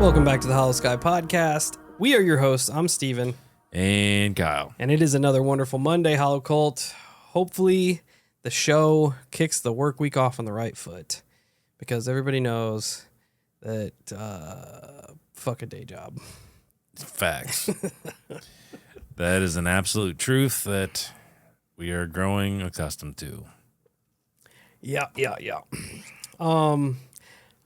Welcome back to the Holosky podcast. We are your hosts. I'm Steven. And Kyle. And it is another wonderful Monday, Holo Cult. Hopefully the show kicks the work week off on the right foot. Because everybody knows that fuck a day job. Facts. That is an absolute truth that we are growing accustomed to. Yeah.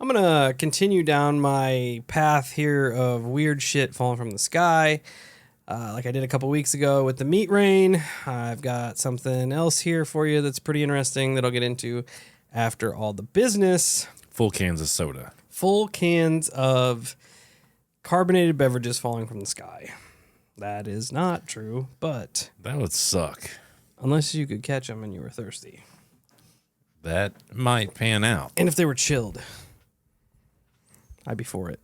I'm going to continue down my path here of weird shit falling from the sky. Like I did a couple weeks ago with the meat rain. I've got something else here for you that's pretty interesting that I'll get into after all the business. Full cans of soda. Full cans of carbonated beverages falling from the sky. That is not true, but... That would suck. Unless you could catch them and you were thirsty. That might pan out. And if they were chilled, I'd be for it.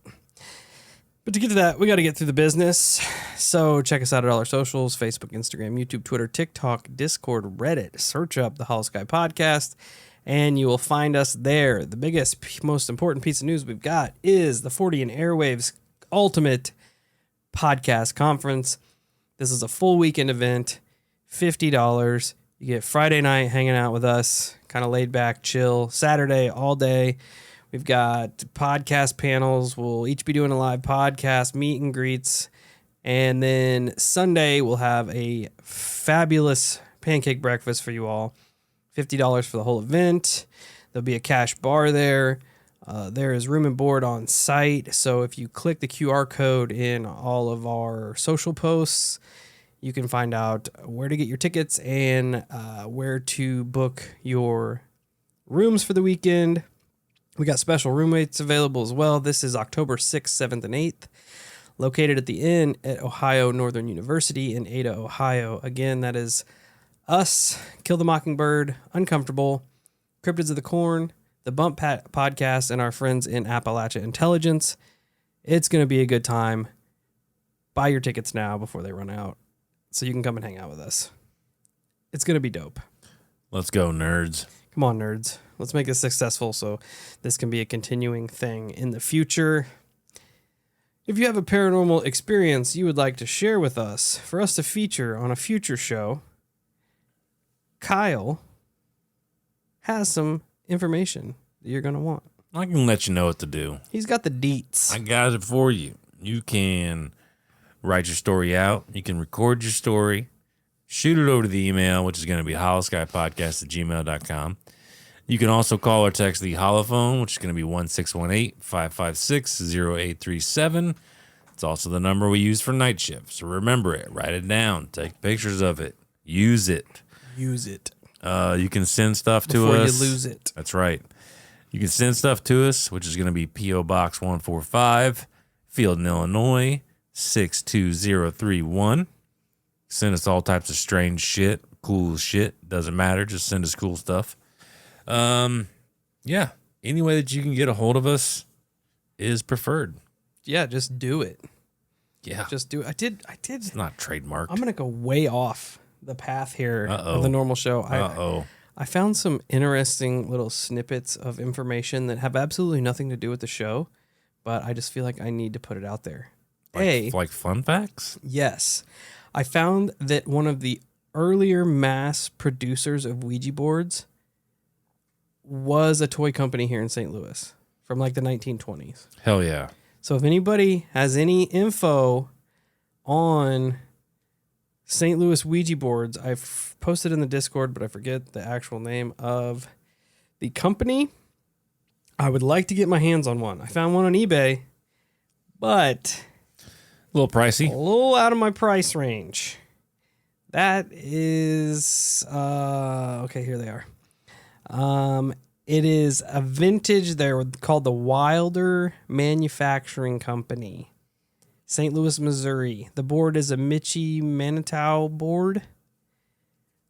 But to get to that, we got to get through the business. So check us out at all our socials, Facebook, Instagram, YouTube, Twitter, TikTok, Discord, Reddit. Search up the Holosky podcast, and you will find us there. The biggest, most important piece of news we've got is the 40 and Airwaves Ultimate Podcast Conference. This is a full weekend event, $50. You get Friday night hanging out with us, kind of laid back, chill. Saturday, all day. We've got podcast panels. We'll each be doing a live podcast, meet and greets. And then Sunday, we'll have a fabulous pancake breakfast for you all. $50 for the whole event. There'll be a cash bar there. There is room and board on site. So if you click the QR code in all of our social posts, you can find out where to get your tickets and where to book your rooms for the weekend. We got special room rates available as well. This is October 6th, 7th, and 8th. Located at the Inn at Ohio Northern University in Ada, Ohio. Again, that is us, Kill the Mockingbird, Uncomfortable, Cryptids of the Corn, the Bump Podcast, and our friends in Appalachia Intelligence. It's going to be a good time. Buy your tickets now before they run out so you can come and hang out with us. It's going to be dope. Let's go, nerds. Come on, nerds. Let's make this successful so this can be a continuing thing in the future. If you have a paranormal experience you would like to share with us for us to feature on a future show, Kyle has some information that you're going to want. I can let you know what to do. He's got the deets. I got it for you. You can write your story out. You can record your story. Shoot it over to the email, which is going to be holoskypodcast@gmail.com. You can also call or text the holophone, which is going to be 1-618-556-0837. It's also the number we use for night shift. So remember it. Write it down. Take pictures of it. Use it. Use it. You can send stuff to Before us. you lose it. That's right. You can send stuff to us, which is going to be P.O. Box 145, Field, Illinois, 62031. Send us all types of strange shit, cool shit. Doesn't matter. Just send us cool stuff. Yeah. Any way that you can get a hold of us is preferred. Yeah, just do it. Yeah. Just do it. I did. It's not trademarked. I'm going to go way off the path here Uh-oh. of the normal show. Uh-oh. I found some interesting little snippets of information that have absolutely nothing to do with the show, but I just feel like I need to put it out there. Like fun facts? Yes. I found that one of the earlier mass producers of Ouija boards was a toy company here in St. Louis from like the 1920s. Hell yeah. So if anybody has any info on St. Louis Ouija boards, I've posted in the Discord, but I forget the actual name of the company. I would like to get my hands on one. I found one on eBay, but A little pricey. a little out of my price range. That is okay, here they are. It is a vintage. They're called the Wilder Manufacturing Company, St. Louis, Missouri. The board is a Michi Manitou board.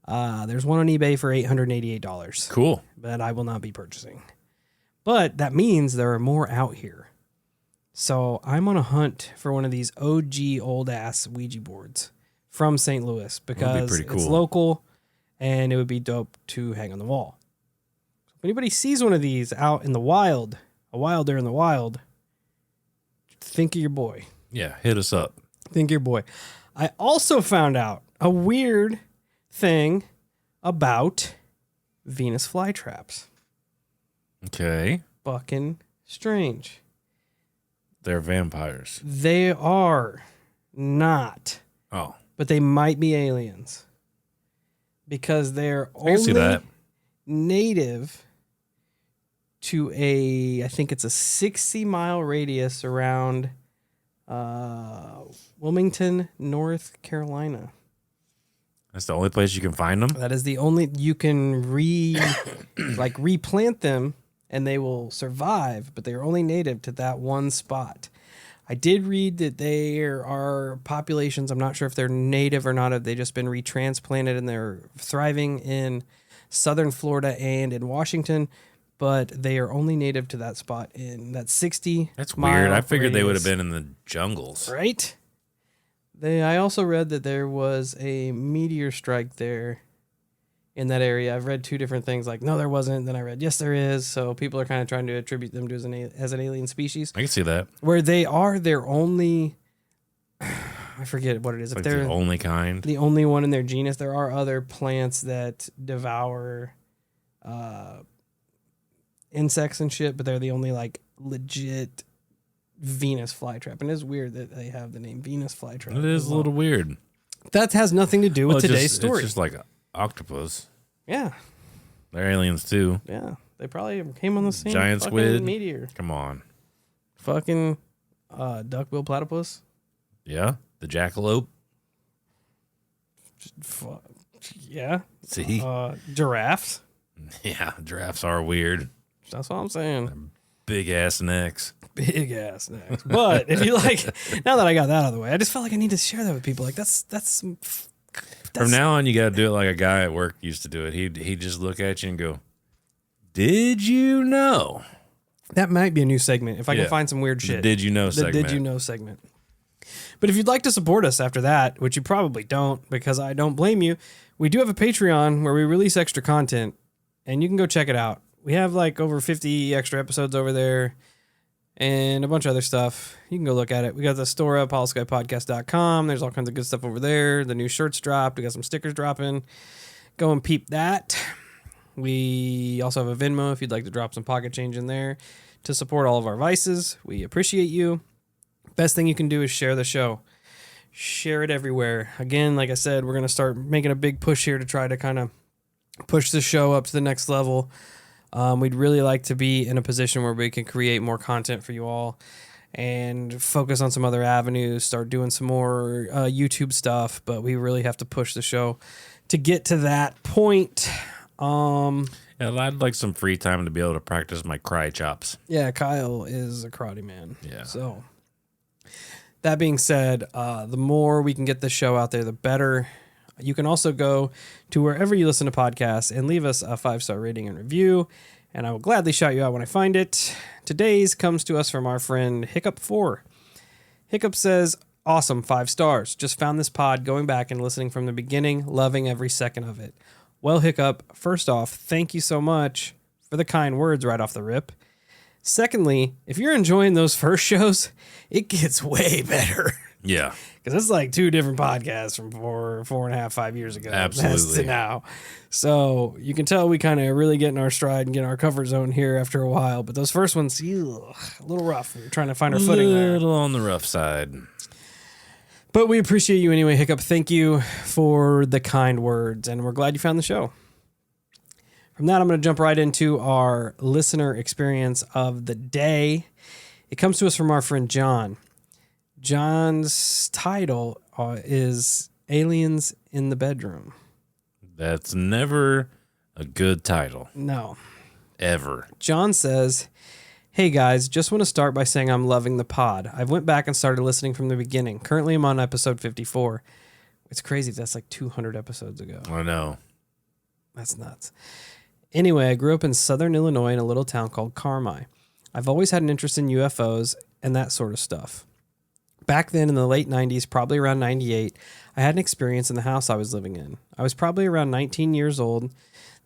There's one on eBay for $888. Cool. That I will not be purchasing. But that means there are more out here. So I'm on a hunt for one of these OG old ass Ouija boards from St. Louis because pretty cool. It's local and it would be dope to hang on the wall. If anybody sees one of these out in the wild, a wilder in the wild, think of your boy. Yeah, hit us up. Think of your boy. I also found out a weird thing about Venus flytraps. Okay. Fucking strange. They're vampires. They are not. Oh. But they might be aliens. Because they're I can see only that. native to I think it's a 60-mile radius around Wilmington, North Carolina. That's the only place you can find them? That is the only, you can replant them and they will survive, but they are only native to that one spot. I did read that there are populations, I'm not sure if they're native or not, if they've just been retransplanted and they're thriving in southern Florida and in Washington, but they are only native to that spot in that 60. That's weird. I figured they would have radius. been in the jungles. Right? I also read that there was a meteor strike there in that area. I've read two different things, like, no, there wasn't. Then I read, yes, there is. So people are kind of trying to attribute them to as an alien species. I can see that. Where they're only, I forget what it is. Like if they're the only kind. the only one in their genus, there are other plants that devour insects and shit, but they're the only like legit Venus flytrap. And it's weird that they have the name Venus flytrap. It is a little weird. That has nothing to do with today's story. It's just like an octopus. Yeah. They're aliens too. Yeah. They probably came on the same Giant fucking squid. meteor. Come on. Fucking duck-bill platypus. Yeah. The jackalope. Yeah. See? Giraffes. Yeah. Giraffes are weird. That's what I'm saying. Big ass necks. Big ass necks. But if you like, now that I got that out of the way, I just felt like I need to share that with people. Like that's From now on, you got to do it like a guy at work used to do it. He'd just look at you and go, "Did you know?" That might be a new segment if I Yeah. can find some weird shit. Did you know The segment? Did you know segment. But if you'd like to support us after that, which you probably don't, because I don't blame you, we do have a Patreon where we release extra content, and you can go check it out. We have like over 50 extra episodes over there and a bunch of other stuff. You can go look at it. We got the store up, holoskypodcast.com. There's all kinds of good stuff over there. The new shirts dropped. We got some stickers dropping. Go and peep that. We also have a Venmo if you'd like to drop some pocket change in there to support all of our vices. We appreciate you. Best thing you can do is share the show. Share it everywhere. Again, like I said, we're going to start making a big push here to try to kind of push the show up to the next level. We'd really like to be in a position where we can create more content for you all and focus on some other avenues, start doing some more YouTube stuff, but we really have to push the show to get to that point. Yeah, I'd like some free time to be able to practice my cry chops. Yeah, Kyle is a karate man. Yeah. So that being said, the more we can get this show out there, the better. You can also go to wherever you listen to podcasts and leave us a 5-star rating and review, and I will gladly shout you out when I find it. Today's comes to us from our friend Hiccup4. Hiccup says, awesome, 5 stars. Just found this pod going back and listening from the beginning, loving every second of it. Well, Hiccup, first off, thank you so much for the kind words right off the rip. Secondly, if you're enjoying those first shows, it gets way better. Yeah. Because it's like 2 different podcasts from 4.5, 5 years ago. Absolutely. That's to now. So you can tell we kind of really get in our stride and get in our comfort zone here after a while. But those first ones, a little rough. We're trying to find our footing there. A little on the rough side. But we appreciate you anyway, Hiccup. Thank you for the kind words. And we're glad you found the show. From that, I'm going to jump right into our listener experience of the day. It comes to us from our friend John. John's title is Aliens in the Bedroom. That's never a good title. No. Ever. John says, hey guys, just want to start by saying I'm loving the pod. I've went back and started listening from the beginning. Currently I'm on episode 54. It's crazy. That's like 200 episodes ago. I know. That's nuts. Anyway, I grew up in southern Illinois in a little town called Carmi. I've always had an interest in UFOs and that sort of stuff. Back then in the late 90s, probably around 98, I had an experience in the house I was living in. I was probably around 19 years old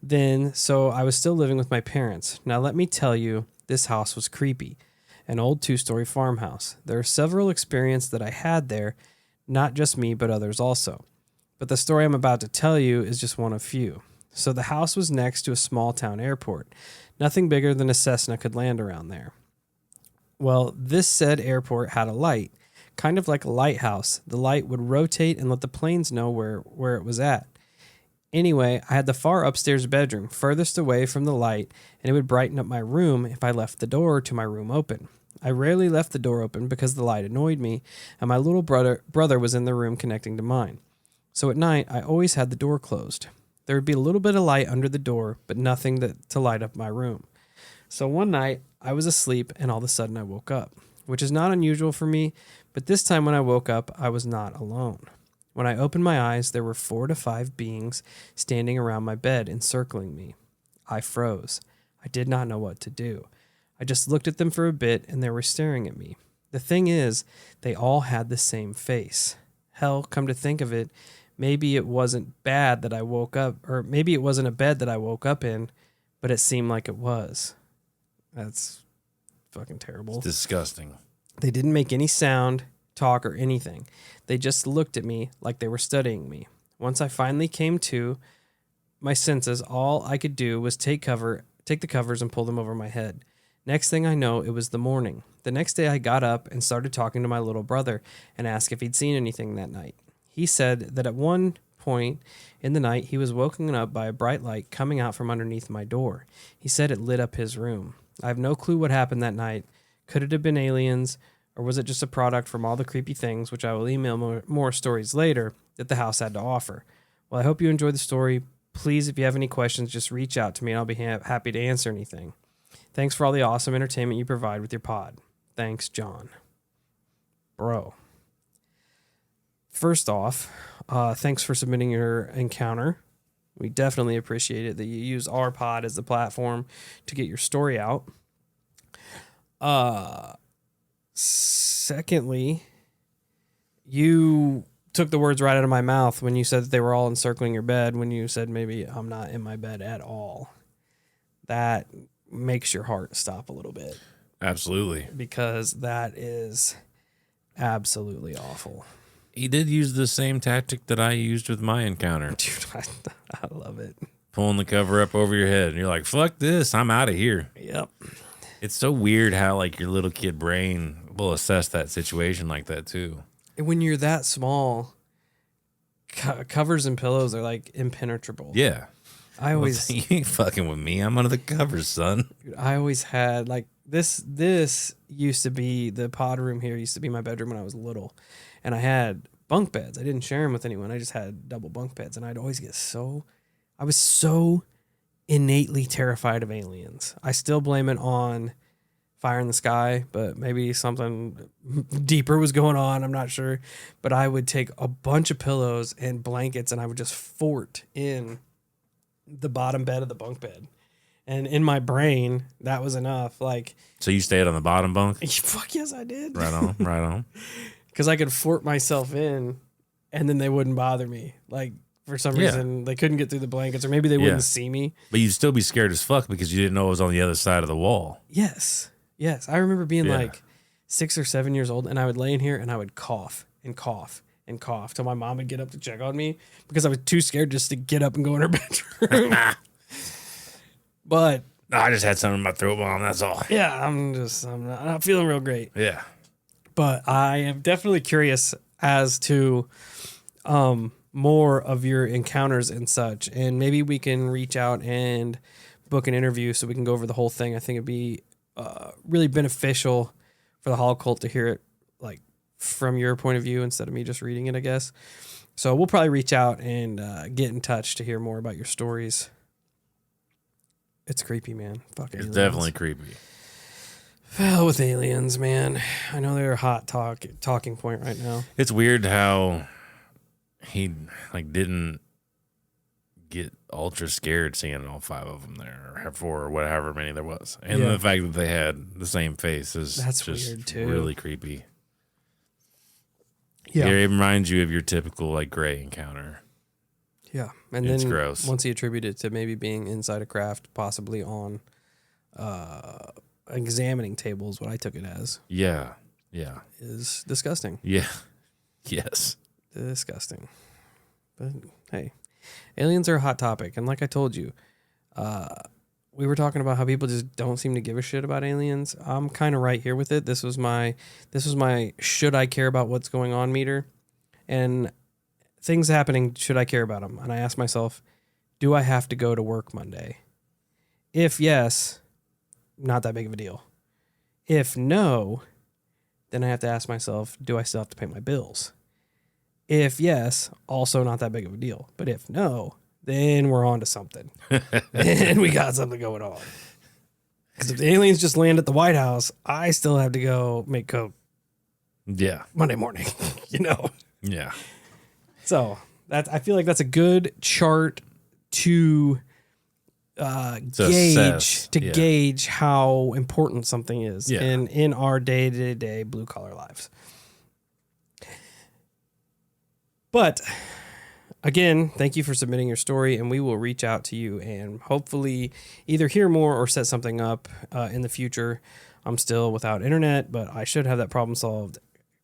then, so I was still living with my parents. Now let me tell you, this house was creepy. an old 2-story farmhouse. There are several experiences that I had there, not just me, but others also. But the story I'm about to tell you is just one of few. So the house was next to a small town airport. Nothing bigger than a Cessna could land around there. Well, this said airport had a light, kind of like a lighthouse. The light would rotate and let the planes know where it was at. Anyway, I had the far upstairs bedroom, furthest away from the light, and it would brighten up my room if I left the door to my room open. I rarely left the door open because the light annoyed me, and my little brother was in the room connecting to mine. So at night, I always had the door closed. There would be a little bit of light under the door, but nothing to light up my room. So one night, I was asleep, and all of a sudden I woke up, which is not unusual for me, but this time when I woke up, I was not alone. When I opened my eyes, there were 4 to 5 beings standing around my bed, encircling me. I froze. I did not know what to do. I just looked at them for a bit, and they were staring at me. The thing is, they all had the same face. Hell, come to think of it, maybe it wasn't bad that I woke up, or maybe it wasn't a bed that I woke up in, but it seemed like it was. That's fucking terrible. It's disgusting. They didn't make any sound, talk, or anything. They just looked at me like they were studying me. Once I finally came to my senses, all I could do was take the covers and pull them over my head. Next thing I know, it was the morning. The next day I got up and started talking to my little brother and asked if he'd seen anything that night. He said that at one point in the night, he was woken up by a bright light coming out from underneath my door. He said it lit up his room. I have no clue what happened that night. Could it have been aliens, or was it just a product from all the creepy things, which I will email more stories later, that the house had to offer? Well, I hope you enjoyed the story. Please, if you have any questions, just reach out to me, and I'll be happy to answer anything. Thanks for all the awesome entertainment you provide with your pod. Thanks, John. Bro. First off, thanks for submitting your encounter. We definitely appreciate it that you use our pod as the platform to get your story out. Secondly, you took the words right out of my mouth when you said that they were all encircling your bed, when you said maybe I'm not in my bed at all. That makes your heart stop a little bit. Absolutely. Because that is absolutely awful. He did use the same tactic that I used with my encounter. Dude, I love it. Pulling the cover up over your head. And you're like, fuck this. I'm out of here. Yep. It's so weird how like your little kid brain will assess that situation like that too. And when you're that small, covers and pillows are like impenetrable. Yeah. I always you ain't fucking with me. I'm under the covers, son. Dude, I always had like this used to be the pod room here used to be my bedroom when I was little. And I had bunk beds. I didn't share them with anyone. I just had double bunk beds. And I'd always I was so innately terrified of aliens. I still blame it on Fire in the Sky, but maybe something deeper was going on. I'm not sure. But I would take a bunch of pillows and blankets and I would just fort in the bottom bed of the bunk bed. And in my brain, that was enough. Like, so you stayed on the bottom bunk? Fuck yes, I did. Right on, right on. Because I could fort myself in, and then they wouldn't bother me. Like, for some reason, they couldn't get through the blankets, or maybe they wouldn't see me. But you'd still be scared as fuck because you didn't know it was on the other side of the wall. Yes. I remember being like 6 or 7 years old, and I would lay in here, and I would cough and cough and cough till my mom would get up to check on me because I was too scared just to get up and go in her bedroom. But I just had something in my throat bomb, that's all. Yeah, I'm not feeling real great. Yeah. But I am definitely curious as to more of your encounters and such. And maybe we can reach out and book an interview so we can go over the whole thing. I think it'd be really beneficial for the Holocult to hear it like from your point of view instead of me just reading it, I guess. So we'll probably reach out and get in touch to hear more about your stories. It's creepy, man. Fuck aliens. It's definitely creepy. Well, with aliens, man. I know they're a hot talking point right now. It's weird how he like didn't get ultra scared seeing all 5 of them there, or 4 or whatever many there was. And the fact that they had the same face is That's just weird too. Really creepy. Yeah. It reminds you of your typical like gray encounter. Yeah. And it's then gross. Once he attributed it to maybe being inside a craft, possibly on a examining table is what I took it as. Yeah. Is disgusting. Yeah. Yes. Disgusting. But hey, aliens are a hot topic, and like I told you, we were talking about how people just don't seem to give a shit about aliens. I'm kind of right here with it. This was my should I care about what's going on meter, and things happening. Should I care about them? And I asked myself, do I have to go to work Monday? If yes, not that big of a deal. If no, then I have to ask myself, do I still have to pay my bills? If yes, also not that big of a deal. But if no, then we're on to something. And we got something going on. Because if the aliens just land at the White House, I still have to go make Coke. Yeah. Monday morning, Yeah. So I feel like that's a good chart to gauge how important something is in our day-to-day blue-collar lives. But again, thank you for submitting your story, and we will reach out to you and hopefully either hear more or set something up in the future. I'm still without internet, but I should have that problem solved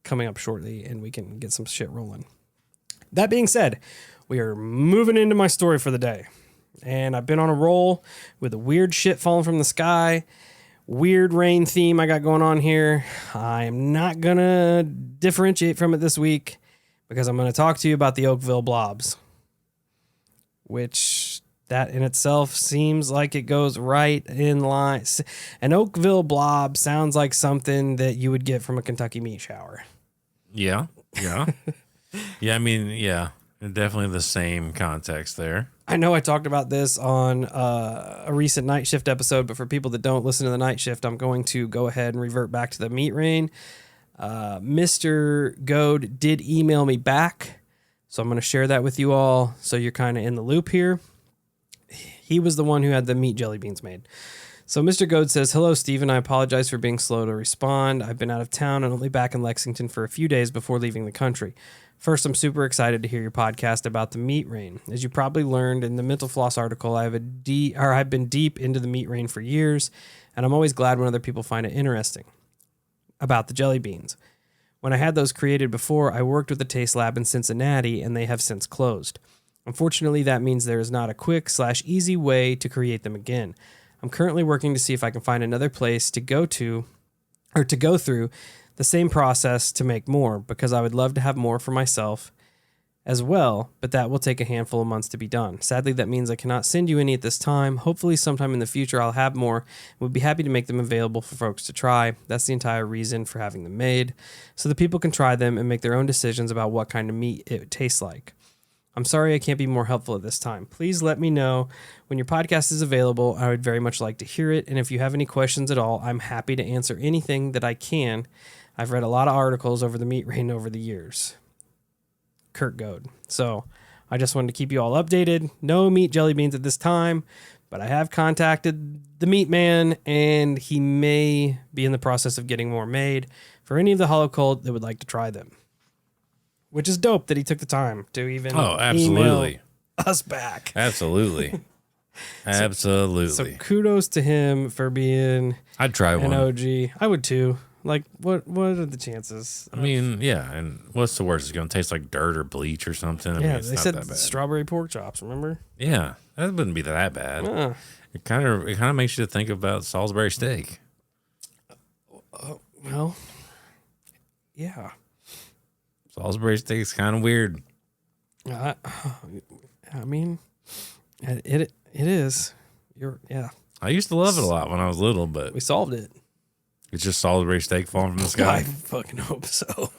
coming up shortly, and we can get some shit rolling. That being said, we are moving into my story for the day. And I've been on a roll with the weird shit falling from the sky. Weird rain theme I got going on here. I am not going to differentiate from it this week because I'm going to talk to you about the Oakville Blobs, which that in itself seems like it goes right in line. An Oakville Blob sounds like something that you would get from a Kentucky meat shower. Yeah. Yeah. Yeah. I mean, yeah, definitely the same context there. I know I talked about this on a recent Night Shift episode, but for people that don't listen to the Night Shift, I'm going to go ahead and revert back to the meat rain. Mr. Goad did email me back, so I'm going to share that with you all so you're kind of in the loop here. He was the one who had the meat jelly beans made. So Mr. Goad says, "Hello, Steven. I apologize for being slow to respond. I've been out of town and only back in Lexington for a few days before leaving the country. First, I'm super excited to hear your podcast about the meat rain. As you probably learned in the Mental Floss article, I've been deep into the meat rain for years, and I'm always glad when other people find it interesting. About the jelly beans. When I had those created before, I worked with the Taste Lab in Cincinnati, and they have since closed. Unfortunately, that means there is not a quick/easy way to create them again. I'm currently working to see if I can find another place to go through the same process to make more, because I would love to have more for myself as well, but that will take a handful of months to be done. Sadly, that means I cannot send you any at this time. Hopefully sometime in the future I'll have more and would be happy to make them available for folks to try. That's the entire reason for having them made, so that people can try them and make their own decisions about what kind of meat it tastes like. I'm sorry I can't be more helpful at this time. Please let me know when your podcast is available. I would very much like to hear it, and if you have any questions at all, I'm happy to answer anything that I can. I've read a lot of articles over the meat rain over the years. Kurt Goad." So I just wanted to keep you all updated. No meat jelly beans at this time, but I have contacted the meat man, and he may be in the process of getting more made for any of the Hollow Cult that would like to try them. Which is dope that he took the time to even email us back. Absolutely. Absolutely. So kudos to him for being I'd try an one. OG. I would too. Like, what are the chances? I mean, yeah, and what's the worst? It's going to taste like dirt or bleach or something. I mean, it's they not said that bad. strawberry pork chops, remember? Yeah, that wouldn't be that bad. It kind of makes you think about Salisbury steak. Well, yeah. Salisbury steak's kind of weird. I mean, it is. I used to love it a lot when I was little, but We solved it. it's just Salisbury steak falling from the sky. I fucking hope so.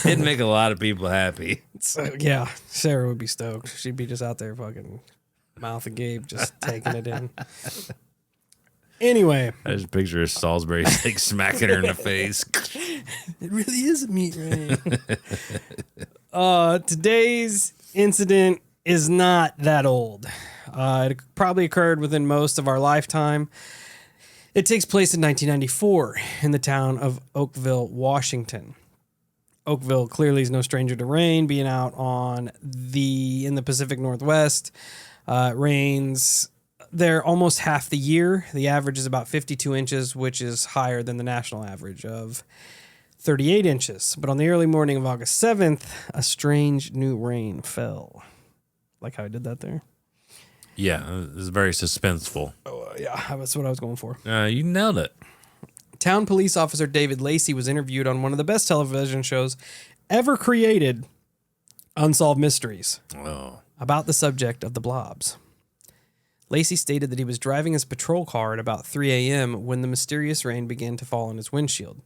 It'd make a lot of people happy. So, yeah, Sarah would be stoked. She'd be just out there fucking mouth agape, just taking it in. Anyway. I just picture a Salisbury steak smacking her in the face. It really is a meat rain. Today's incident is not that old. It probably occurred within most of our lifetime. It takes place in 1994 in the town of Oakville, Washington. Oakville clearly is no stranger to rain, being out in the Pacific Northwest. It rains there almost half the year. The average is about 52 inches, which is higher than the national average of 38 inches. But on the early morning of August 7th, a strange new rain fell. Like how I did that there? Yeah, it was very suspenseful. Oh, yeah, that's what I was going for. You nailed it. Town police officer David Lacey was interviewed on one of the best television shows ever created, Unsolved Mysteries, about the subject of the blobs. Lacey stated that he was driving his patrol car at about 3 a.m. when the mysterious rain began to fall on his windshield.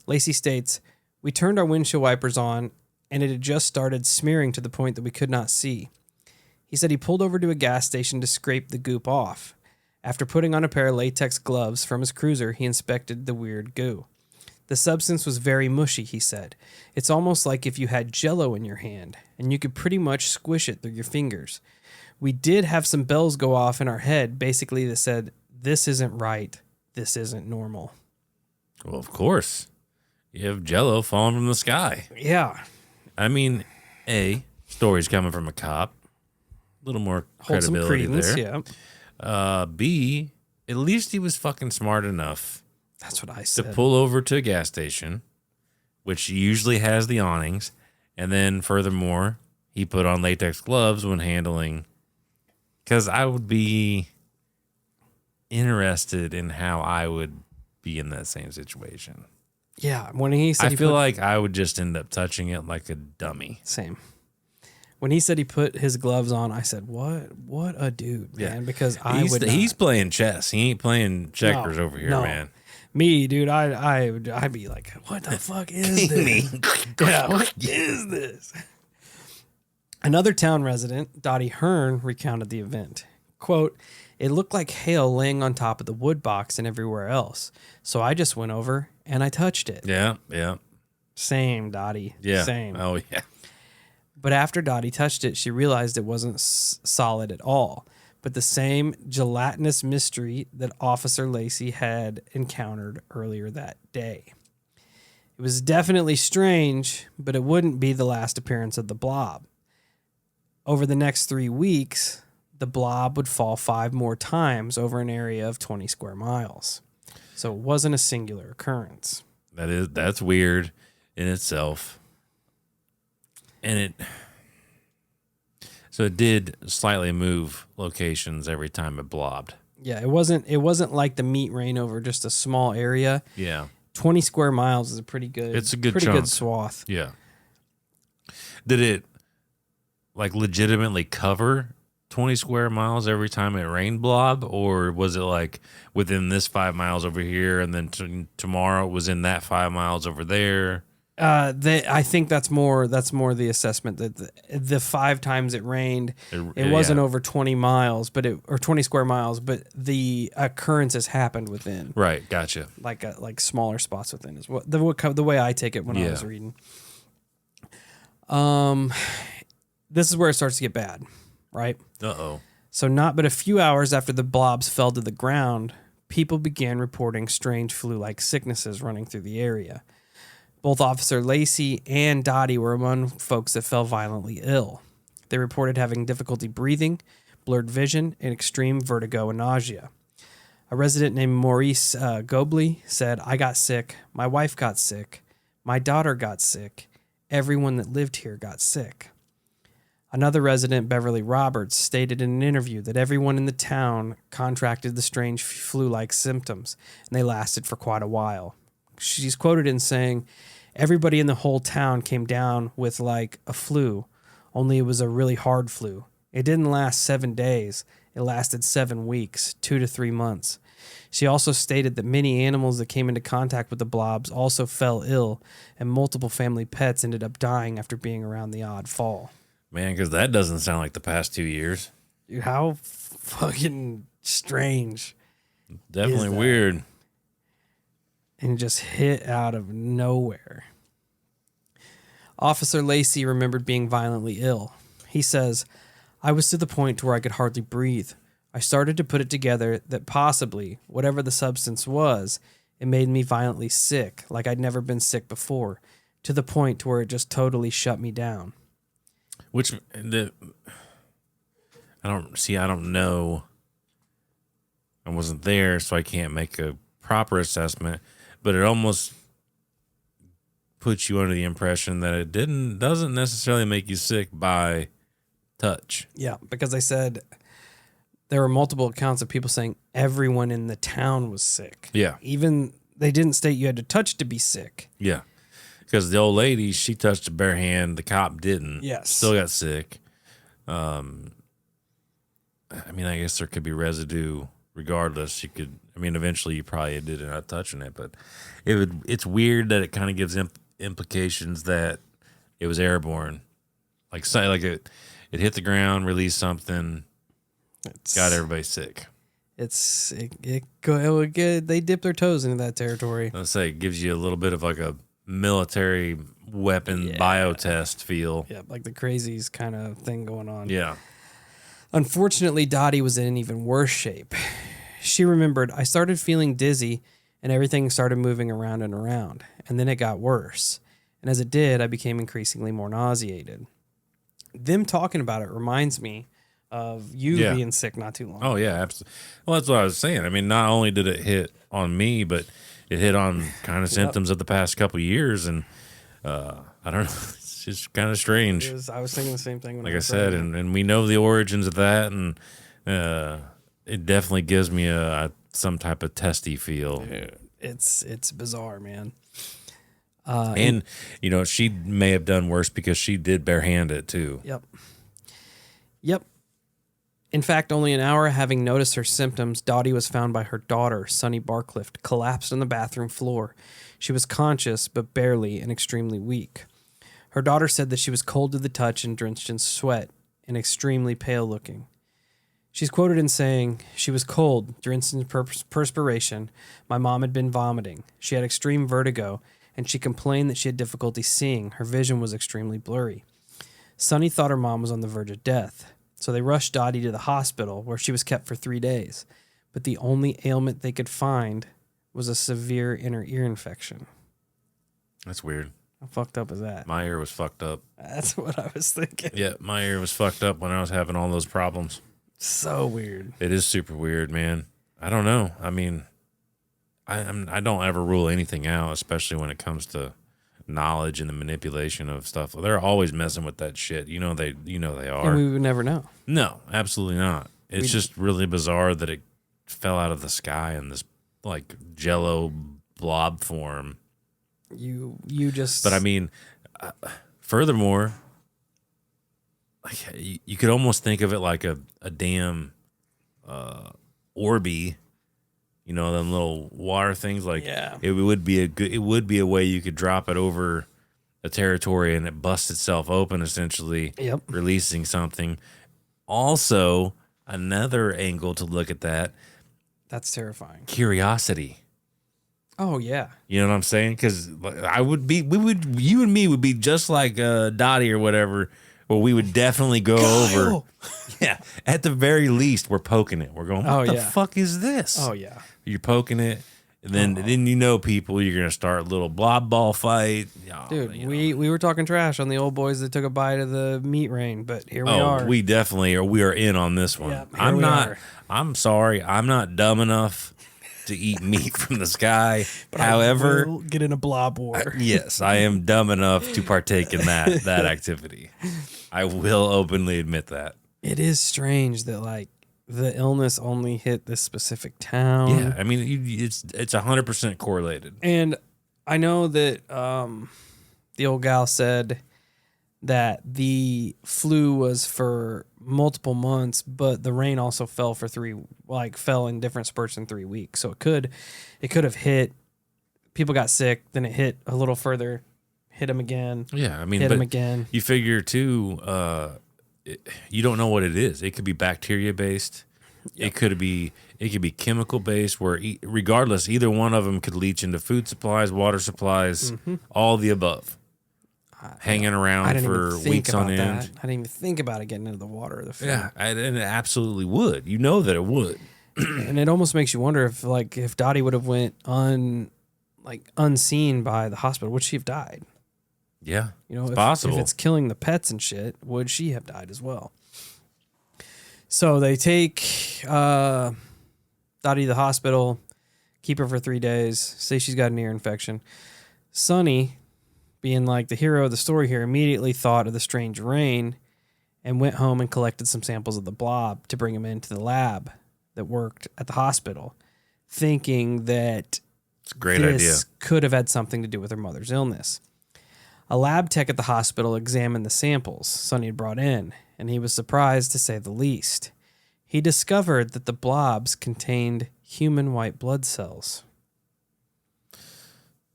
Lacey states, "We turned our windshield wipers on, and it had just started smearing to the point that we could not see." He said he pulled over to a gas station to scrape the goop off. After putting on a pair of latex gloves from his cruiser, he inspected the weird goo. The substance was very mushy, he said. It's almost like if you had Jell-O in your hand, and you could pretty much squish it through your fingers. We did have some bells go off in our head, basically that said, "This isn't right. This isn't normal." Well, of course. You have Jell-O falling from the sky. Yeah. I mean, story's coming from a cop. A little more Hold some credibility credence, there. yeah. B, at least he was fucking smart enough That's what I to said. pull over to a gas station, which usually has the awnings. And then furthermore, he put on latex gloves when handling. Because I would be interested in how I would be in that same situation. Yeah, when he said I feel like I would just end up touching it like a dummy. Same. When he said he put his gloves on, I said, "What a dude, man!" Because he's playing chess. He ain't playing checkers over here, man. Me, dude, I'd be like, "What the fuck is this? Yeah, what is this?" Another town resident, Dottie Hearn, recounted the event. Quote, "It looked like hail laying on top of the wood box and everywhere else. So I just went over and I touched it." Yeah. Same, Dottie. Yeah. Same. Oh, yeah. But after Dottie touched it, she realized it wasn't solid at all, but the same gelatinous mystery that Officer Lacey had encountered earlier that day. It was definitely strange, but it wouldn't be the last appearance of the blob. Over the next 3 weeks, the blob would fall 5 more times over an area of 20 square miles. So it wasn't a singular occurrence. That's weird in itself. And it did slightly move locations every time it blobbed. Yeah, it wasn't like the meat rain over just a small area. Yeah. 20 square miles is a pretty good. It's a good pretty chunk. good swath. Yeah. Did it like legitimately cover 20 square miles every time it rained blob, or was it like within this 5 miles over here and then tomorrow it was in that 5 miles over there? I think that's more the assessment that the 5 times it rained, it wasn't over 20 miles, or 20 square miles, but the occurrences happened within. Right, gotcha. Like smaller spots within is what the way I take it when I was reading. This is where it starts to get bad, right? Uh-oh. So not but a few hours after the blobs fell to the ground, people began reporting strange flu-like sicknesses running through the area. Both Officer Lacey and Dottie were among folks that fell violently ill. They reported having difficulty breathing, blurred vision, and extreme vertigo and nausea. A resident named Maurice Gobley said, "I got sick, my wife got sick, my daughter got sick, everyone that lived here got sick." Another resident, Beverly Roberts, stated in an interview that everyone in the town contracted the strange flu-like symptoms, and they lasted for quite a while. She's quoted in saying, "Everybody in the whole town came down with like a flu, only it was a really hard flu. It didn't last 7 days. It lasted 7 weeks, 2 to 3 months." She also stated that many animals that came into contact with the blobs also fell ill, and multiple family pets ended up dying after being around the odd fall. Man, because that doesn't sound like the past 2 years. Dude, how fucking strange. Definitely is that? weird. And just hit out of nowhere. Officer Lacey remembered being violently ill. He says, "I was to the point where I could hardly breathe. I started to put it together that possibly, whatever the substance was, it made me violently sick, like I'd never been sick before, to the point where it just totally shut me down." I don't know I wasn't there, so I can't make a proper assessment. But it almost puts you under the impression that it doesn't necessarily make you sick by touch. Yeah, because they said there were multiple accounts of people saying everyone in the town was sick. Yeah. Even they didn't state you had to touch to be sick. Yeah. Because the old lady, she touched a bare hand. The cop didn't. Yes. Still got sick. I mean, I guess there could be residue regardless. You could, I mean, eventually you probably did it not touching it, but it's weird that it kind of gives implications that it was airborne. Like, say, like it hit the ground, released something, got everybody sick. They dip their toes into that territory. Let's say it gives you a little bit of like a military weapon biotest feel. Yeah, like the crazies kind of thing going on. Yeah. Unfortunately, Dottie was in even worse shape. She remembered, I started feeling dizzy and everything started moving around and around. And then it got worse. And as it did, I became increasingly more nauseated. Them talking about it reminds me of you being sick not too long ago. Oh, yeah, absolutely. Well, that's what I was saying. I mean, not only did it hit on me, but it hit on kind of symptoms of the past couple of years. And I don't know. It's just kind of strange. I was thinking the same thing. Like I said, and we know the origins of that. And it definitely gives me some type of testy feel. It's bizarre, man. And, you know, she may have done worse because she did barehand it too. Yep. In fact, only an hour having noticed her symptoms, Dottie was found by her daughter, Sunny Barclift, collapsed on the bathroom floor. She was conscious, but barely, and extremely weak. Her daughter said that she was cold to the touch and drenched in sweat and extremely pale looking. She's quoted in saying, she was cold, drenched in perspiration. My mom had been vomiting. She had extreme vertigo, and she complained that she had difficulty seeing. Her vision was extremely blurry. Sunny thought her mom was on the verge of death, so they rushed Dottie to the hospital, where she was kept for 3 days. But the only ailment they could find was a severe inner ear infection. That's weird. How fucked up is that? My ear was fucked up. That's what I was thinking. Yeah, my ear was fucked up when I was having all those problems. So weird. It is super weird, man. I don't know. I mean, I don't ever rule anything out, especially when it comes to knowledge and the manipulation of stuff. They're always messing with that shit. You know they are. And we would never know. No, absolutely not. It's just really bizarre that it fell out of the sky in this like jello blob form. You just. But I mean, furthermore, like you could almost think of it like a damn Orby. You know, them little water things. Like, it would be a way you could drop it over a territory and it busts itself open, essentially, releasing something. Also, another angle to look at that's terrifying. Curiosity. Oh yeah. You know what I'm saying? Because you and me would be just like Dottie or whatever. Well, we would definitely go over. Yeah, at the very least, we're poking it. We're going, what the fuck is this? Oh yeah. You're poking it, and then you know people. You're gonna start a little blob ball fight. Dude, we were talking trash on the old boys that took a bite of the meat rain, but here we are. We definitely are. We are in on this one. Yeah, I'm not. I'm sorry. I'm not dumb enough to eat meat from the sky. But however, I will get in a blob war. Yes, I am dumb enough to partake in that activity. I will openly admit that. It is strange that like the illness only hit this specific town. Yeah, I mean it's 100% correlated. And I know that the old gal said that the flu was for multiple months, but the rain also fell fell in different spurts in 3 weeks. So it could have hit. People got sick, then it hit a little further, hit them again. Yeah, I mean, hit them again. You figure too. You don't know what it is. It could be bacteria based. Yep. It could be chemical based. Where regardless, either one of them could leach into food supplies, water supplies, all the above. Hanging around for weeks on end. I didn't even think about it getting into the water or the food. Yeah, and it absolutely would. You know that it would. And it almost makes you wonder if Dottie would have went unseen by the hospital, would she have died? Yeah, you know, it's possible. If it's killing the pets and shit, would she have died as well? So they take Dottie Dottie to the hospital, keep her for 3 days, say she's got an ear infection. Sonny, being like the hero of the story here, immediately thought of the strange rain and went home and collected some samples of the blob to bring them into the lab that worked at the hospital, thinking that It's a great idea. could have had something to do with her mother's illness. A lab tech at the hospital examined the samples Sonny had brought in, and he was surprised to say the least. He discovered that the blobs contained human white blood cells.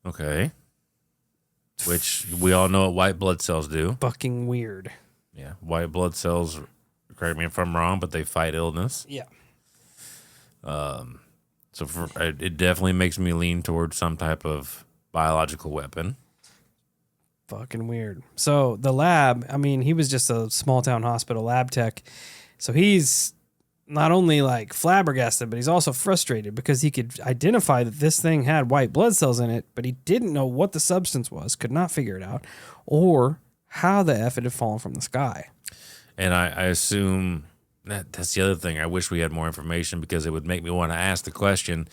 Okay. Which we all know what white blood cells do. Fucking weird. Yeah. White blood cells, correct me if I'm wrong, but they fight illness. Yeah. So it definitely makes me lean towards some type of biological weapon. Fucking weird. So the lab, I mean, he was just a small town hospital lab tech. So he's not only like flabbergasted, but he's also frustrated because he could identify that this thing had white blood cells in it, but he didn't know what the substance was, could not figure it out, or how the F it had fallen from the sky. And I assume that's the other thing. I wish we had more information because it would make me want to ask the question,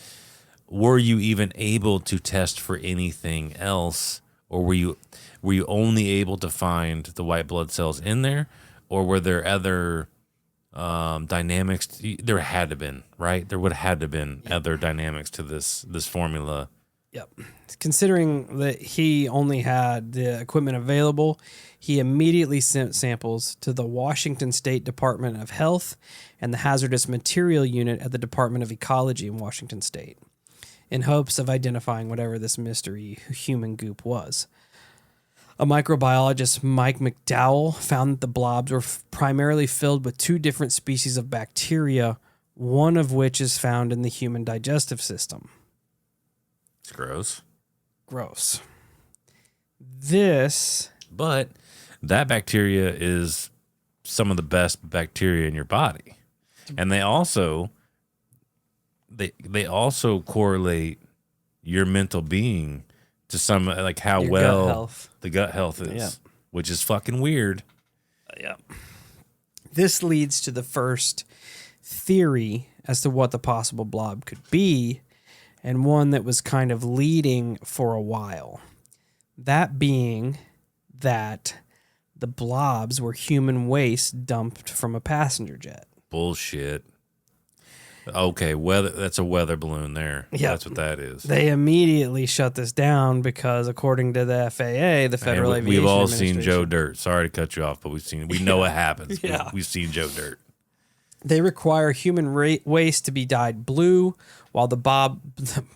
were you even able to test for anything else? Or were you only able to find the white blood cells in there? Or were there other dynamics? There had to have been, right? There would have had to have been other dynamics to this formula. Yep. Considering that he only had the equipment available, he immediately sent samples to the Washington State Department of Health and the Hazardous Material Unit at the Department of Ecology in Washington State, in hopes of identifying whatever this mystery human goop was. A microbiologist, Mike McDowell, found that the blobs were primarily filled with 2 different species of bacteria, one of which is found in the human digestive system. It's gross. Gross. But that bacteria is some of the best bacteria in your body. And they also correlate your mental being to some, like how Your well gut health. the gut health is, Yeah. which is fucking weird. Yeah. This leads to the first theory as to what the possible blob could be, and one that was kind of leading for a while. That being that the blobs were human waste dumped from a passenger jet. Bullshit. Okay, that's a weather balloon there. Yeah. That's what that is. They immediately shut this down because, according to the FAA, the Federal And Aviation we've all Administration, seen Joe Dirt. Sorry to cut you off, but we know what happens. Yeah. We've seen Joe Dirt. they require human waste to be dyed blue, while the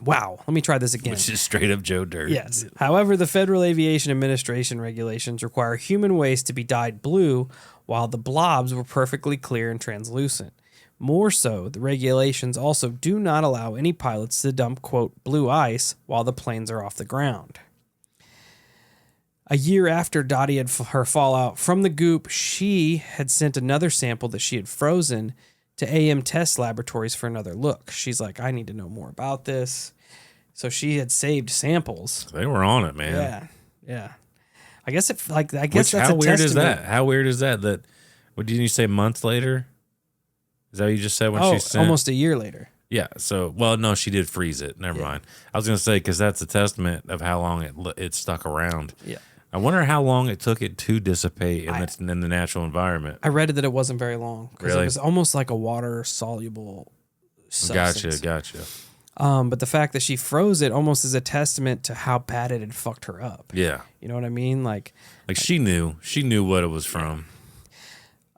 wow, let me try this again. Which is straight up Joe Dirt. Yes. However, the Federal Aviation Administration regulations require human waste to be dyed blue, while the blobs were perfectly clear and translucent. More so, the regulations also do not allow any pilots to dump, quote, blue ice while the planes are off the ground. A year after Dottie had her fallout from the goop, she had sent another sample that she had frozen to AM Test Laboratories for another look. She's like, I need to know more about this. So she had saved samples. They were on it, man. Yeah, yeah. I guess that's How a weird is testament. that? How weird is that? What didn't you say? Months later? Is that what you just said when she sent? Almost a year later. Yeah. So, well, no, she did freeze it. Never mind. I was gonna say because that's a testament of how long it stuck around. Yeah. I wonder how long it took it to dissipate in the natural environment. I read that it wasn't very long because Really? it was almost like a water soluble substance. Gotcha. But the fact that she froze it almost is a testament to how bad it had fucked her up. Yeah. You know what I mean? Like she knew what it was from.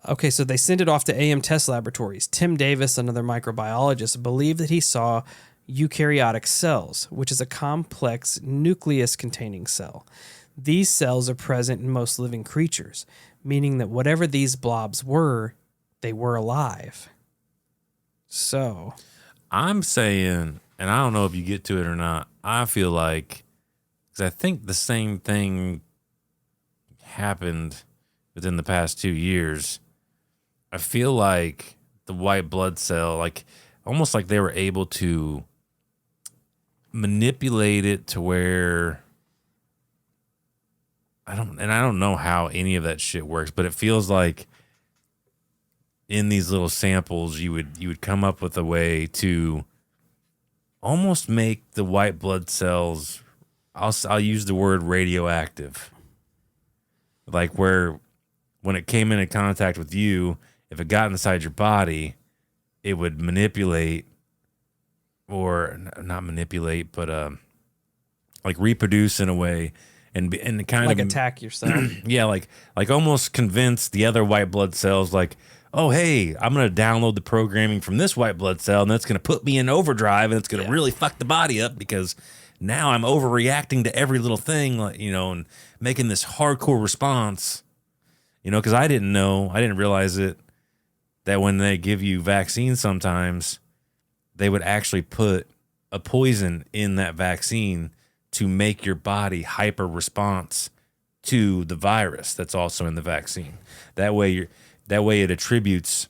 okay, so they sent it off to AM Test Laboratories. Tim Davis, another microbiologist, believed that he saw eukaryotic cells, which is a complex nucleus-containing cell. These cells are present in most living creatures, meaning that whatever these blobs were, they were alive. So, I'm saying, and I don't know if you get to it or not, I feel like, because I think the same thing happened within the past 2 years. I feel like the white blood cell, like almost like they were able to manipulate it to where I don't know how any of that shit works, but it feels like in these little samples you would come up with a way to almost make the white blood cells, I'll use the word radioactive. Like where when it came into contact with you, if it got inside your body, it would manipulate or not manipulate, but like reproduce in a way and kind like of attack yourself. yeah, like almost convince the other white blood cells like, oh, hey, I'm going to download the programming from this white blood cell and that's going to put me in overdrive and it's going to really fuck the body up because now I'm overreacting to every little thing, like, you know, and making this hardcore response, you know, because I didn't realize it, that when they give you vaccines sometimes they would actually put a poison in that vaccine to make your body hyper response to the virus that's also in the vaccine. That way it attributes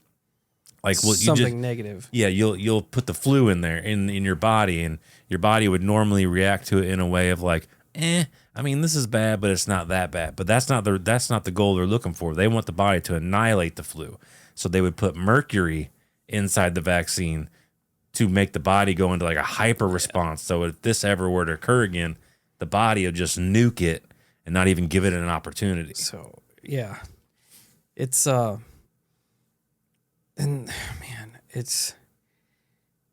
like something negative. Yeah, you'll put the flu in there in your body, and your body would normally react to it in a way of like, I mean, this is bad, but it's not that bad. But that's not the goal they're looking for. They want the body to annihilate the flu. So they would put mercury inside the vaccine to make the body go into like a hyper response. So if this ever were to occur again, the body will just nuke it and not even give it an opportunity. So yeah, it's and man, it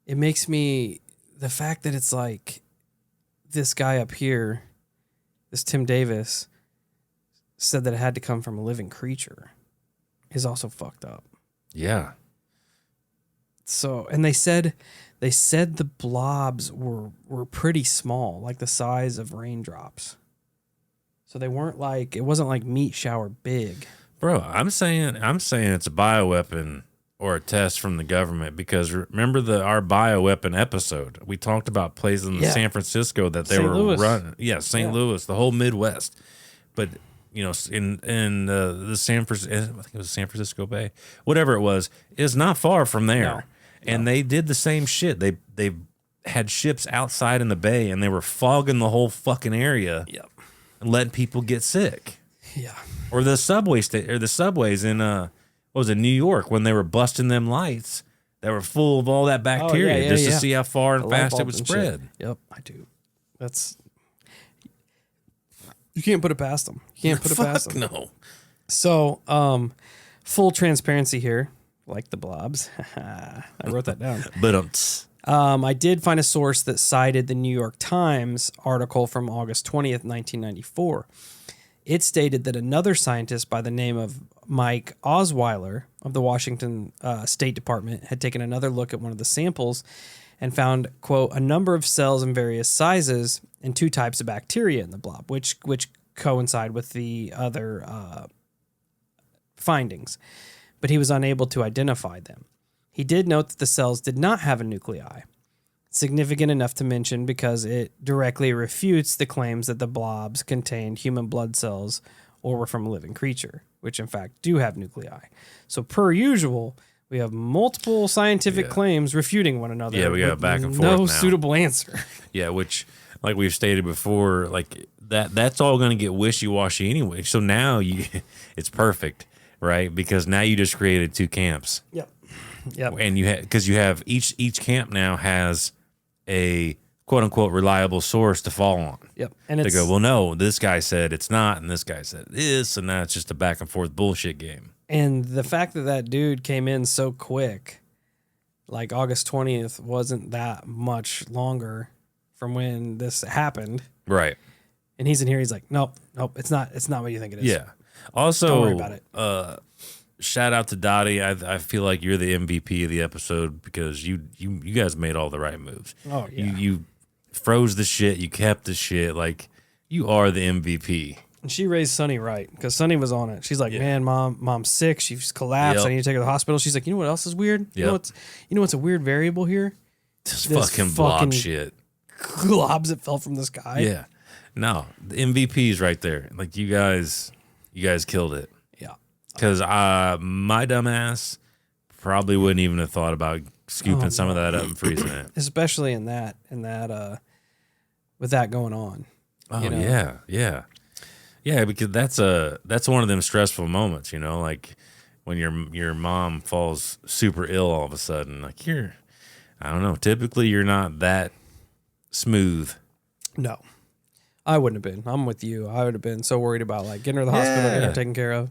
makes me, the fact that it's like this guy up here, this Tim Davis, said that it had to come from a living creature is also fucked up. Yeah. So, and they said the blobs were pretty small, like the size of raindrops. So they weren't like, it wasn't like meat shower big. Bro, I'm saying it's a bioweapon or a test from the government, because remember our bioweapon episode? We talked about places in San Francisco that they were running. Yeah, St. Louis, the whole Midwest. But you know, in the I think it was San Francisco Bay, whatever it was, is not far from there. No. And they did the same shit. They had ships outside in the bay, and they were fogging the whole fucking area. Yep. And letting people get sick. Yeah. Or the subways in what was it, New York, when they were busting them lights that were full of all that bacteria to see how far and fast it would spread. Yep, I do. You can't put it past them. You can't put it past them. No. So, full transparency here, like the blobs. I wrote that down. But I did find a source that cited the New York Times article from August 20th, 1994. It stated that another scientist by the name of Mike Osweiler of the Washington State Department had taken another look at one of the samples and found, quote, a number of cells in various sizes and two types of bacteria in the blob, which coincide with the other findings. But he was unable to identify them. He did note that the cells did not have a nuclei, significant enough to mention because it directly refutes the claims that the blobs contained human blood cells or were from a living creature, which in fact do have nuclei. So per usual, we have multiple scientific claims refuting one another. Yeah, we got back and forth no now. suitable answer. Yeah, which, like we've stated before, like that's all going to get wishy-washy anyway. So now it's perfect, right? Because now you just created two camps. Yep. And you have each camp now has a quote unquote reliable source to fall on. Yep. And they go, well, no, this guy said it's not, and this guy said it is, and now it's just a back and forth bullshit game. And the fact that dude came in so quick, like August 20th wasn't that much longer from when this happened. Right. And he's in here, he's like, nope, it's not what you think it is. Yeah. Also, don't worry about it. Shout out to Dottie. I feel like you're the MVP of the episode because you guys made all the right moves. Oh yeah. You froze the shit. You kept the shit. Like, you are the MVP. And she raised Sunny right, because Sunny was on it. She's like, man, mom's sick. She's collapsed. I need to take her to the hospital. She's like, you know what else is weird? You know what's a weird variable here? This fucking blob shit. Globs that fell from the sky. Yeah. No, the MVP's right there. Like, you guys killed it. Yeah. Because my dumbass probably wouldn't even have thought about scooping some of that up and freezing it. Especially in that with that going on. Oh, you know? Yeah, because that's one of them stressful moments, you know, like when your mom falls super ill all of a sudden. Like, I don't know, typically you're not that smooth. No, I wouldn't have been. I'm with you. I would have been so worried about like getting her to the hospital, getting her taken care of.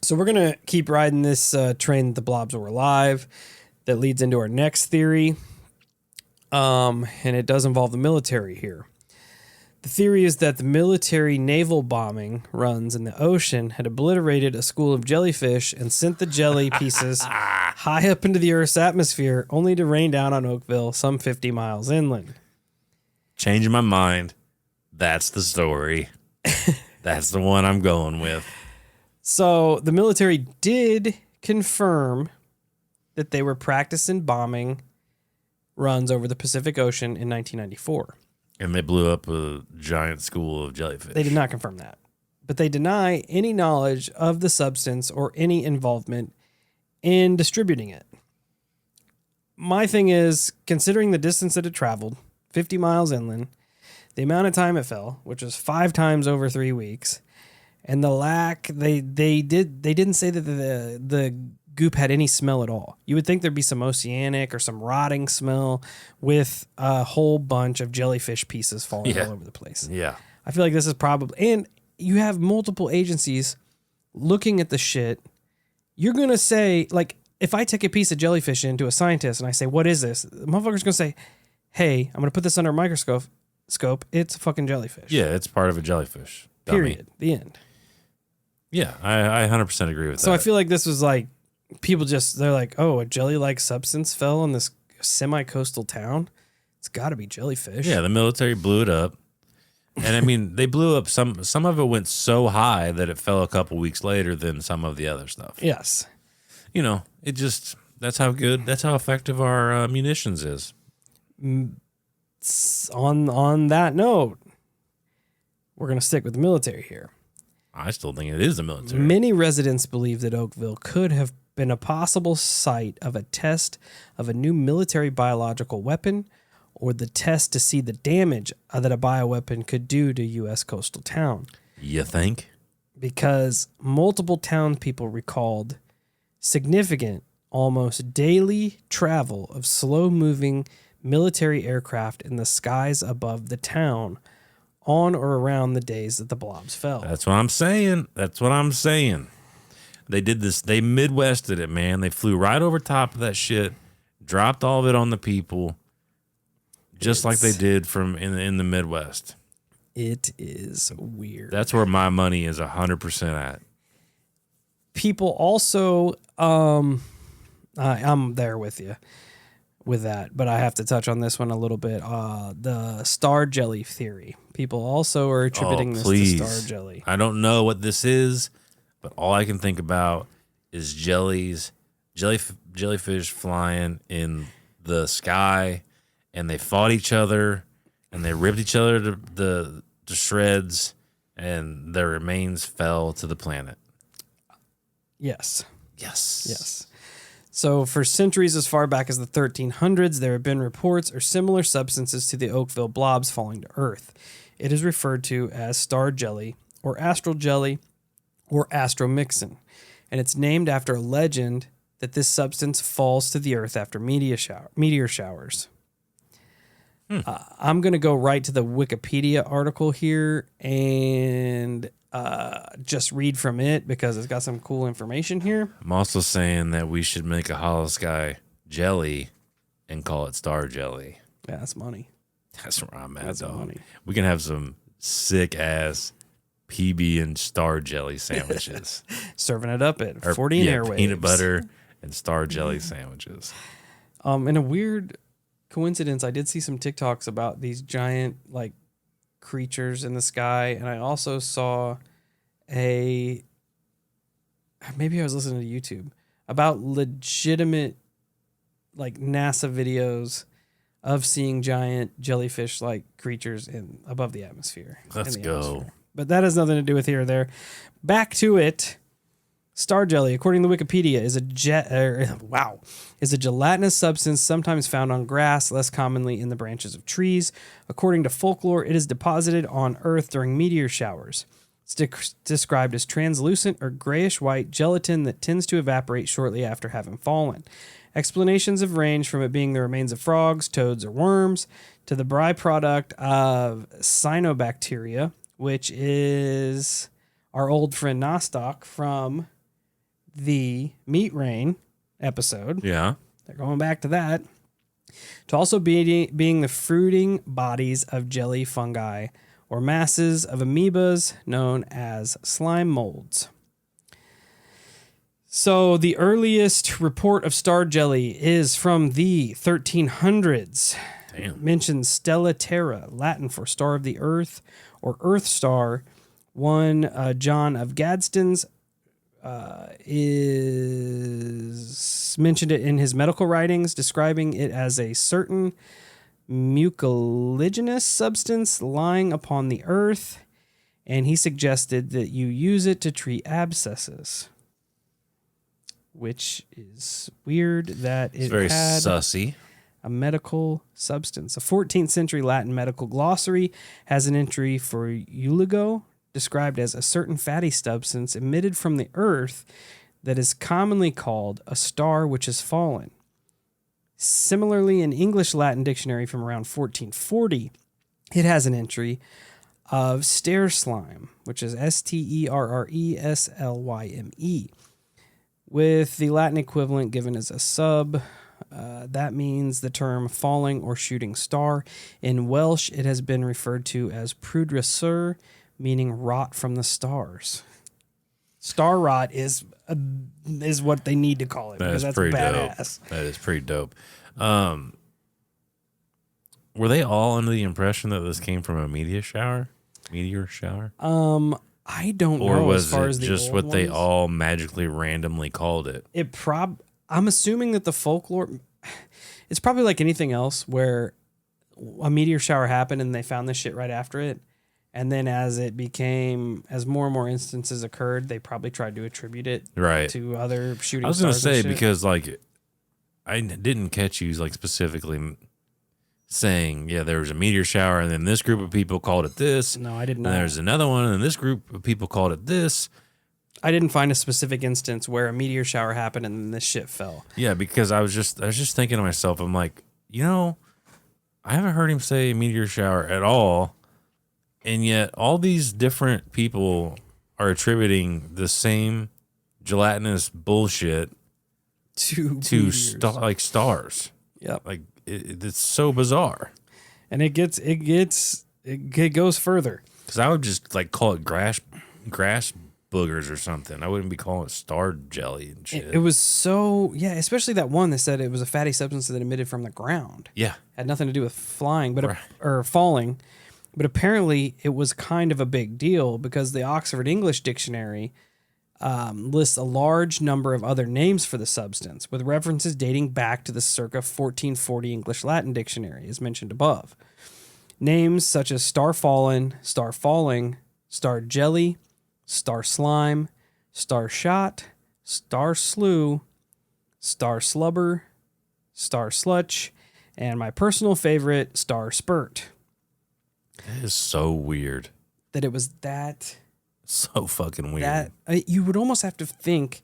So we're going to keep riding this train that the blobs were alive. That leads into our next theory. And it does involve the military here. The theory is that the military naval bombing runs in the ocean had obliterated a school of jellyfish and sent the jelly pieces high up into the Earth's atmosphere, only to rain down on Oakville some 50 miles inland. Changing my mind. That's the story. That's the one I'm going with. So the military did confirm that they were practicing bombing runs over the Pacific Ocean in 1994. And they blew up a giant school of jellyfish. They did not confirm that, but they deny any knowledge of the substance or any involvement in distributing it. My thing is, considering the distance that it traveled, 50 miles inland, the amount of time it fell, which was 5 times over 3 weeks, and the lack, they didn't say that the goop had any smell at all. You would think there'd be some oceanic or some rotting smell with a whole bunch of jellyfish pieces falling all over the place. Yeah. I feel like this is probably, and you have multiple agencies looking at the shit. You're going to say, like, if I take a piece of jellyfish into a scientist and I say, what is this? The motherfucker's going to say, hey, I'm going to put this under a microscope. It's a fucking jellyfish. Yeah, it's part of a jellyfish. Period. The end. Yeah, I 100% agree with that. So I feel like this was like, people just, they're like, oh, a jelly-like substance fell on this semi-coastal town. It's got to be jellyfish. Yeah, the military blew it up. And I mean, they blew up some of it went so high that it fell a couple weeks later than some of the other stuff. Yes. You know, it just, that's how effective our munitions is. On that note, we're going to stick with the military here. I still think it is the military. Many residents believe that Oakville could have been a possible site of a test of a new military biological weapon, or the test to see the damage that a bioweapon could do to U.S. coastal town. You think? Because multiple townspeople recalled significant, almost daily travel of slow-moving military aircraft in the skies above the town on or around the days that the blobs fell. That's what I'm saying. They did this. They Midwested it, man. They flew right over top of that shit, dropped all of it on the people, just like they did from in the Midwest. It is weird. That's where my money is 100% at. People also, I'm there with you with that, but I have to touch on this one a little bit. The star jelly theory. People also are attributing this to star jelly. I don't know what this is, but all I can think about is jellyfish flying in the sky, and they fought each other, and they ripped each other to shreds, and their remains fell to the planet. Yes. Yes. So for centuries, as far back as the 1300s, there have been reports or similar substances to the Oakville Blobs falling to Earth. It is referred to as star jelly or astral jelly or astromixin, and it's named after a legend that this substance falls to the Earth after meteor showers. I'm going to go right to the Wikipedia article here and just read from it because it's got some cool information here. I'm also saying that we should make a Holosky jelly and call it star jelly. Yeah, that's money. That's where I'm at, That's dog. money. We can have some sick ass PB and star jelly sandwiches. Serving it up at 40 and airwaves. Peanut butter and star jelly sandwiches. In a weird coincidence, I did see some TikToks about these giant like creatures in the sky, and I also saw maybe I was listening to YouTube about legitimate like NASA videos of seeing giant jellyfish like creatures above the atmosphere. Let's go. But that has nothing to do with here or there. Back to it. Star jelly, according to Wikipedia, is a gelatinous substance sometimes found on grass, less commonly in the branches of trees. According to folklore, it is deposited on Earth during meteor showers. It's described as translucent or grayish-white gelatin that tends to evaporate shortly after having fallen. Explanations have ranged from it being the remains of frogs, toads, or worms, to the byproduct of cyanobacteria, which is our old friend Nostoc from the Meat Rain episode. Yeah. They're going back to that. To also being the fruiting bodies of jelly fungi or masses of amoebas known as slime molds. So the earliest report of star jelly is from the 1300s. Damn. Mentions Stella Terra, Latin for star of the earth or earth star. One John of Gadsden's is mentioned it in his medical writings, describing it as a certain mucilaginous substance lying upon the earth, and he suggested that you use it to treat abscesses, which is weird that it Very had sussy. a medical substance. A 14th century Latin medical glossary has an entry for euligo, described as a certain fatty substance emitted from the earth that is commonly called a star which has fallen. Similarly, an English Latin dictionary from around 1440, it has an entry of stair slime, which is Sterrerslyme, with the Latin equivalent given as a sub. That means the term falling or shooting star. In Welsh, it has been referred to as prwdrysur, meaning rot from the stars. Star rot is what they need to call it, because that's pretty badass. dope. That is pretty dope. Were they all under the impression that this came from a meteor shower? I don't know. Or was as far it as the just old what they ones. all magically randomly called it? I'm assuming that the folklore, it's probably like anything else where a meteor shower happened and they found this shit right after it. And then as more and more instances occurred, they probably tried to attribute it Right. to other shooting I was going to stars and say, shit. because like I didn't catch you like specifically saying, yeah, there was a meteor shower and then this group of people called it this. No, I did And not. there's another one and this group of people called it this. I didn't find a specific instance where a meteor shower happened and then this shit fell. Yeah, because I was just thinking to myself, I'm like, I haven't heard him say meteor shower at all. And yet all these different people are attributing the same gelatinous bullshit To to meteors. stars. Yep. Like it's so bizarre. And it goes further. Because I would just like call it grass boogers or something. I wouldn't be calling it star jelly and shit. It was so, yeah, especially that one that said it was a fatty substance that emitted from the ground. Yeah. Had nothing to do with flying, Right. or falling. But apparently it was kind of a big deal because the Oxford English Dictionary lists a large number of other names for the substance, with references dating back to the circa 1440 English Latin Dictionary, as mentioned above. Names such as star fallen, star falling, star jelly, star slime, star shot, star slew, star slubber, star slutch, and my personal favorite, star spurt. That is so weird. That it was that So fucking weird. that you would almost have to think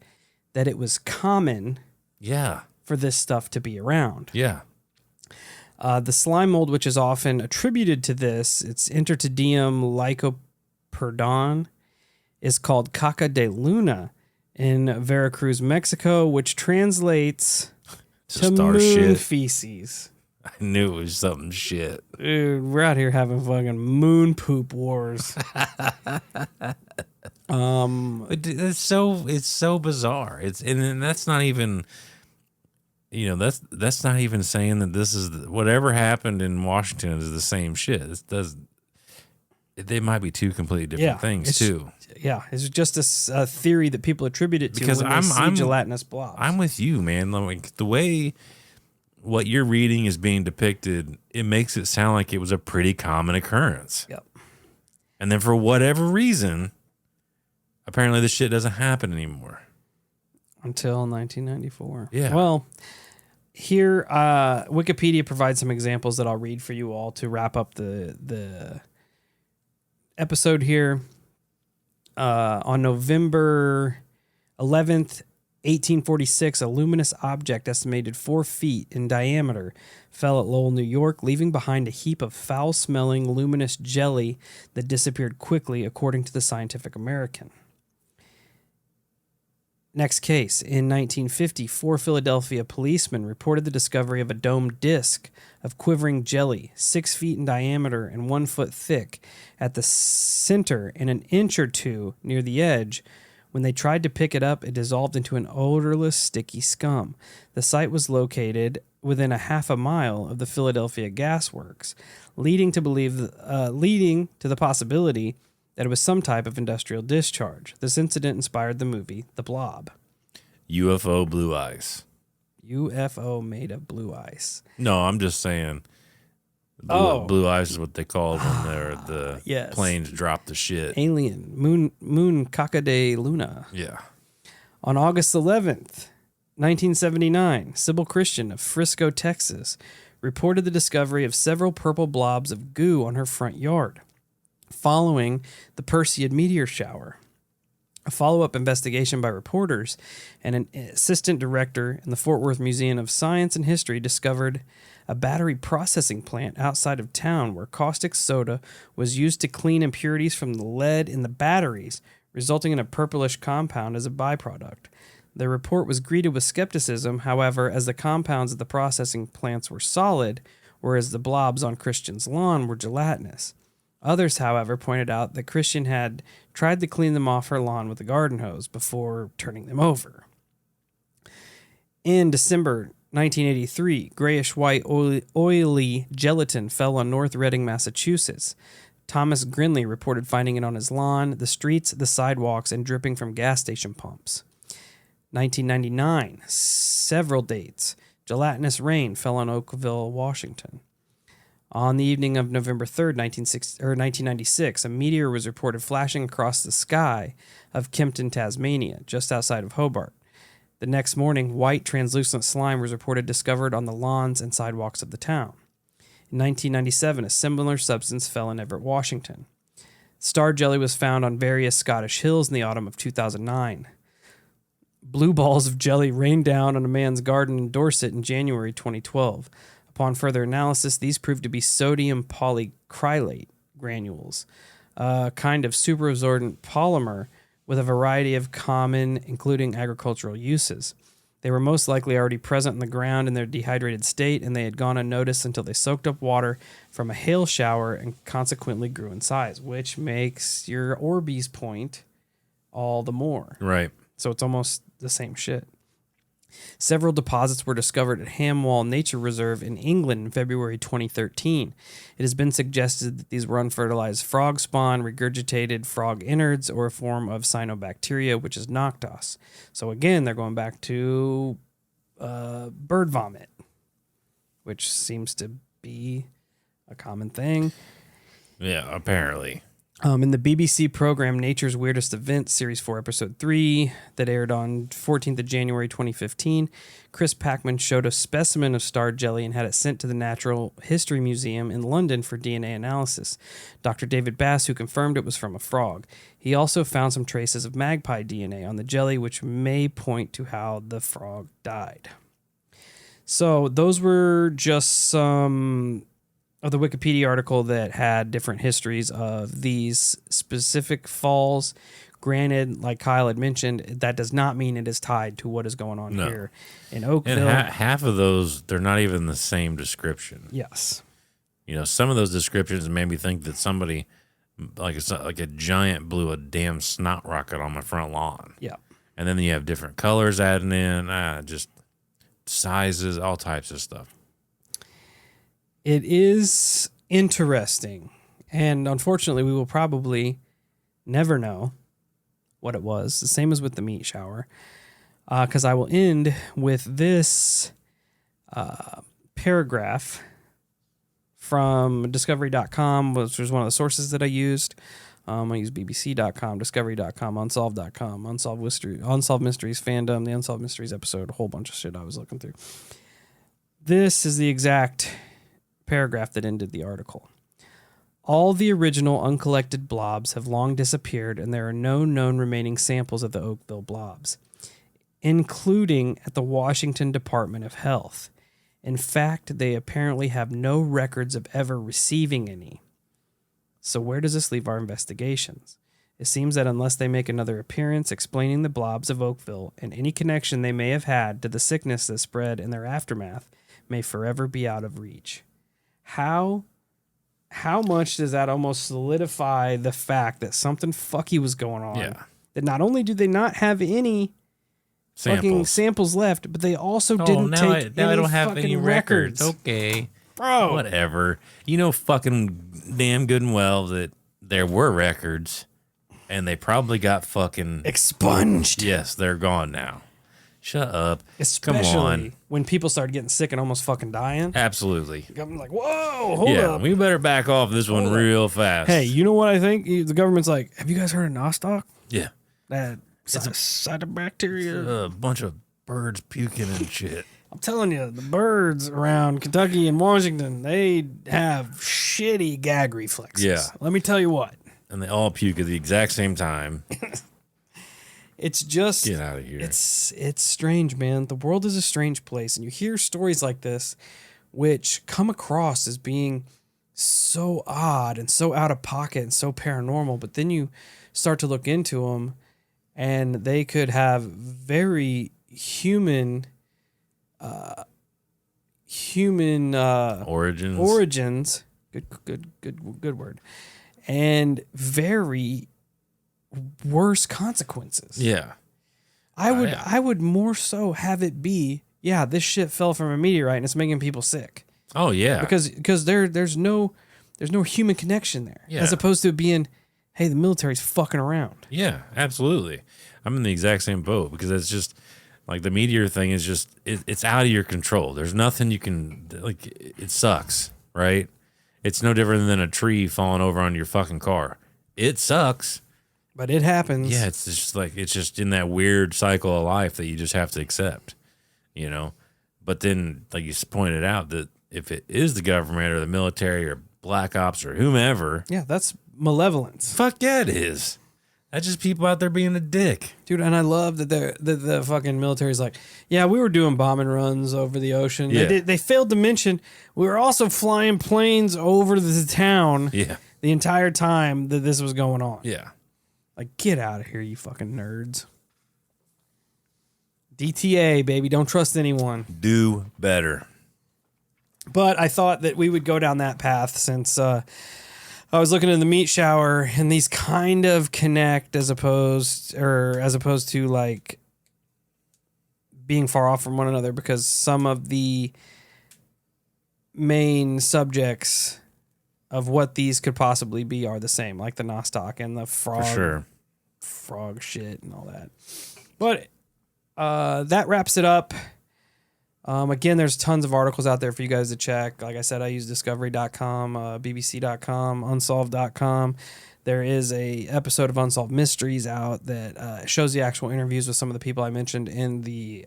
that it was common Yeah. for this stuff to be around. Yeah. The slime mold, which is often attributed to this, its Intertidium lycoperdon, is called caca de luna in Veracruz, Mexico, which translates to Star moon shit. feces. I knew it was something shit. Dude, we're out here having fucking moon poop wars. It's so bizarre. And that's not even, that's not even saying that this is whatever happened in Washington is the same shit. They might be two completely different things too. Yeah, it's just a theory that people attribute it to Because when they see gelatinous blobs. I'm with you, man. Like the way what you're reading is being depicted, it makes it sound like it was a pretty common occurrence. Yep. And then for whatever reason, apparently this shit doesn't happen anymore. Until 1994. Yeah. Well, here, Wikipedia provides some examples that I'll read for you all to wrap up the episode here. On November 11th, 1846, a luminous object estimated 4 feet in diameter fell at Lowell, New York, leaving behind a heap of foul-smelling luminous jelly that disappeared quickly, according to the Scientific American. Next case. In 1950, 4 Philadelphia policemen reported the discovery of a domed disc of quivering jelly, 6 feet in diameter and 1 foot thick, at the center and an inch or two near the edge. When they tried to pick it up, it dissolved into an odorless, sticky scum. The site was located within a half a mile of the Philadelphia Gas Works, leading to the possibility that it was some type of industrial discharge. This incident inspired the movie The Blob. UFO blue ice. UFO made of blue ice. No, I'm just saying. Blue ice is what they call it when the yes. planes drop the shit. Alien. Moon Caca de Luna. Yeah. On August 11th, 1979, Sybil Christian of Frisco, Texas, reported the discovery of several purple blobs of goo on her front yard, following the Perseid meteor shower. A follow-up investigation by reporters and an assistant director in the Fort Worth Museum of Science and History discovered a battery processing plant outside of town where caustic soda was used to clean impurities from the lead in the batteries, resulting in a purplish compound as a byproduct. The report was greeted with skepticism, however, as the compounds of the processing plants were solid, whereas the blobs on Christian's lawn were gelatinous. Others, however, pointed out that Christian had tried to clean them off her lawn with a garden hose before turning them over. In December 1983, grayish-white oily gelatin fell on North Reading, Massachusetts. Thomas Grinley reported finding it on his lawn, the streets, the sidewalks, and dripping from gas station pumps. 1999, several dates. Gelatinous rain fell on Oakville, Washington. On the evening of November 3rd, 1996, a meteor was reported flashing across the sky of Kempton, Tasmania, just outside of Hobart. The next morning, white translucent slime was reported discovered on the lawns and sidewalks of the town. In 1997, a similar substance fell in Everett, Washington. Star jelly was found on various Scottish hills in the autumn of 2009. Blue balls of jelly rained down on a man's garden in Dorset in January 2012. Upon further analysis, these proved to be sodium polycrylate granules, a kind of superabsorbent polymer with a variety of common, including agricultural uses. They were most likely already present in the ground in their dehydrated state, and they had gone unnoticed until they soaked up water from a hail shower and consequently grew in size, which makes your Orbeez point all the more. Right. So it's almost the same shit. Several deposits were discovered at Hamwall Nature Reserve in England in February 2013. It has been suggested that these were unfertilized frog spawn, regurgitated frog innards, or a form of cyanobacteria, which is Noctos. So again, they're going back to bird vomit, which seems to be a common thing. Yeah, apparently. In the BBC program Nature's Weirdest Events, Series 4, Episode 3, that aired on 14th of January 2015, Chris Packman showed a specimen of star jelly and had it sent to the Natural History Museum in London for DNA analysis. Dr. David Bass, who confirmed it was from a frog. He also found some traces of magpie DNA on the jelly, which may point to how the frog died. So those were just some of the Wikipedia article that had different histories of these specific falls. Granted, like Kyle had mentioned, that does not mean it is tied to what is going on here in Oakville. And half of those, they're not even the same description. Yes. You know, some of those descriptions made me think that somebody, like a giant, blew a damn snot rocket on my front lawn. Yeah. And then you have different colors adding in, just sizes, all types of stuff. It is interesting, and unfortunately, we will probably never know what it was. The same as with the meat shower, because I will end with this paragraph from Discovery.com, which was one of the sources that I used. I use BBC.com, Discovery.com, Unsolved.com, Unsolved Mysteries fandom, the Unsolved Mysteries episode, a whole bunch of shit I was looking through. This is the exact paragraph that ended the article. All the original uncollected blobs have long disappeared, and there are no known remaining samples of the Oakville Blobs, including at the Washington Department of Health. In fact, they apparently have no records of ever receiving any. So where does this leave our investigations? It seems that unless they make another appearance explaining the blobs of Oakville and any connection they may have had to the sickness that spread in their aftermath may forever be out of reach. How much does that almost solidify the fact that something fucky was going on? Yeah. That not only do they not have any fucking samples left, but they also didn't take now any I don't have any records. Okay. Bro. Whatever. You know fucking damn good and well that there were records and they probably got fucking expunged. Yes, they're gone now. Shut up. Especially Come on. when people started getting sick and almost fucking dying. Absolutely. I'm like, whoa, hold up. We better back off this one real fast. Hey, you know what I think? The government's like, have you guys heard of nostoc? Yeah. That cyanobacteria. A bunch of birds puking and shit. I'm telling you, the birds around Kentucky and Washington, they have shitty gag reflexes. Yeah. Let me tell you what. And they all puke at the exact same time. It's just Get out of here. It's strange, man. The world is a strange place, and you hear stories like this which come across as being so odd and so out of pocket and so paranormal, but then you start to look into them and they could have very human origins. Good word. And very worse consequences. Yeah. I would more so have it be, yeah, this shit fell from a meteorite and it's making people sick. Oh yeah. Because there's no human connection there. Yeah. As opposed to it being, hey, the military's fucking around. Yeah, absolutely. I'm in the exact same boat because it's just like the meteor thing is just it's out of your control. There's nothing you can like. It sucks, right? It's no different than a tree falling over on your fucking car. It sucks. But it happens. Yeah, it's just like it's just in that weird cycle of life that you just have to accept, you know. But then, like you pointed out, that if it is the government or the military or black ops or whomever, yeah, that's malevolence. Fuck yeah, it is. That's just people out there being a dick, dude. And I love that the fucking military's like, yeah, we were doing bombing runs over the ocean. Yeah. They failed to mention we were also flying planes over the town. Yeah. The entire time that this was going on. Yeah. Like, get out of here, you fucking nerds. DTA, baby. Don't trust anyone. Do better. But I thought that we would go down that path since I was looking in the meat shower and these kind of connect as opposed to like being far off from one another, because some of the main subjects of what these could possibly be are the same, like the nostoc and the frog shit and all that. But that wraps it up. Again, there's tons of articles out there for you guys to check. Like I said, I use discovery.com, bbc.com, unsolved.com. There is a episode of Unsolved Mysteries out that shows the actual interviews with some of the people I mentioned in the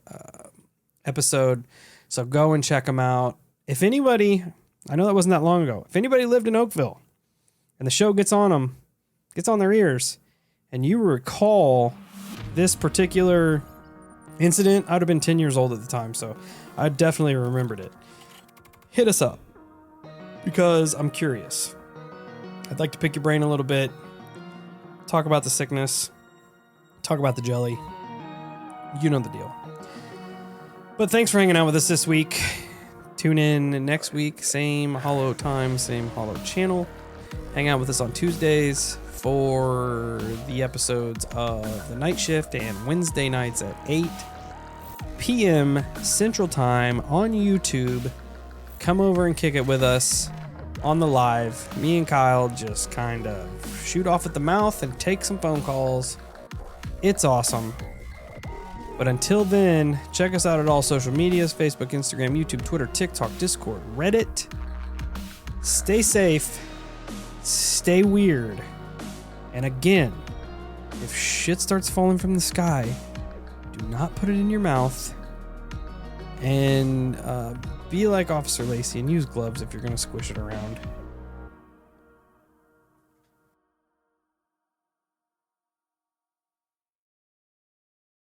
episode. So go and check them out. If anybody, I know that wasn't that long ago, if anybody lived in Oakville and the show gets on their ears, and you recall this particular incident, I'd have been 10 years old at the time, so I definitely remembered it. Hit us up, because I'm curious. I'd like to pick your brain a little bit, talk about the sickness, talk about the jelly. You know the deal. But thanks for hanging out with us this week. Tune in next week, same hollow time, same hollow channel. Hang out with us on Tuesdays for the episodes of The Night Shift and Wednesday nights at 8 p.m. Central Time on YouTube. Come over and kick it with us on the live. Me and Kyle just kind of shoot off at the mouth and take some phone calls. It's awesome. But until then, check us out at all social medias: Facebook, Instagram, YouTube, Twitter, TikTok, Discord, Reddit. Stay safe. Stay weird. And again, if shit starts falling from the sky, do not put it in your mouth. And be like Officer Lacey and use gloves if you're going to squish it around.